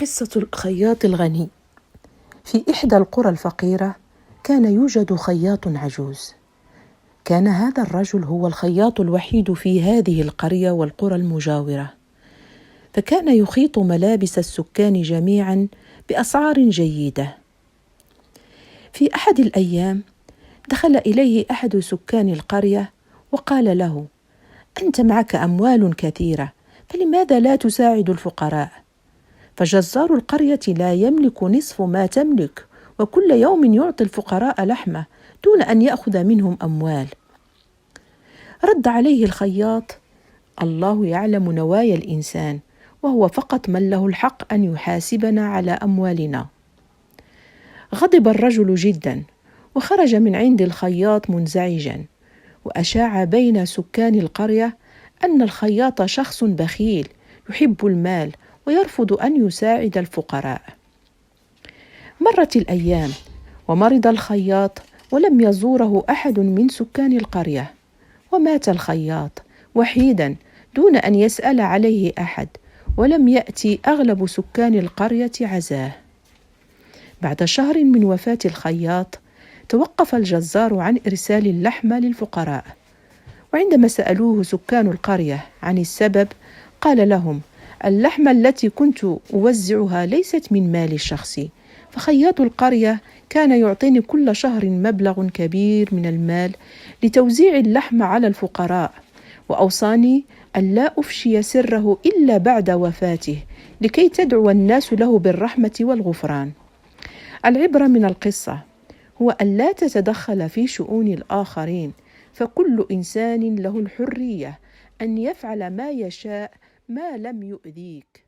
قصة الخياط الغني. في إحدى القرى الفقيرة كان يوجد خياط عجوز. كان هذا الرجل هو الخياط الوحيد في هذه القرية والقرى المجاورة، فكان يخيط ملابس السكان جميعا بأسعار جيدة. في أحد الأيام دخل إليه أحد سكان القرية وقال له: أنت معك أموال كثيرة، فلماذا لا تساعد الفقراء؟ فجزار القرية لا يملك نصف ما تملك، وكل يوم يعطي الفقراء لحمة دون أن يأخذ منهم أموال. رد عليه الخياط: الله يعلم نوايا الإنسان، وهو فقط من له الحق أن يحاسبنا على أموالنا. غضب الرجل جدا وخرج من عند الخياط منزعجا، وأشاع بين سكان القرية أن الخياط شخص بخيل يحب المال ويرفض أن يساعد الفقراء. مرت الأيام ومرض الخياط ولم يزوره أحد من سكان القرية، ومات الخياط وحيدا دون أن يسأل عليه أحد، ولم يأتي أغلب سكان القرية عزاه. بعد شهر من وفاة الخياط توقف الجزار عن إرسال اللحم للفقراء، وعندما سألوه سكان القرية عن السبب قال لهم: اللحمة التي كنت أوزعها ليست من مالي الشخصي، فخياط القرية كان يعطيني كل شهر مبلغ كبير من المال لتوزيع اللحم على الفقراء، وأوصاني أن لا أفشي سره إلا بعد وفاته لكي تدعو الناس له بالرحمة والغفران. العبرة من القصة هو أن لا تتدخل في شؤون الآخرين، فكل إنسان له الحرية أن يفعل ما يشاء ما لم يؤذيك.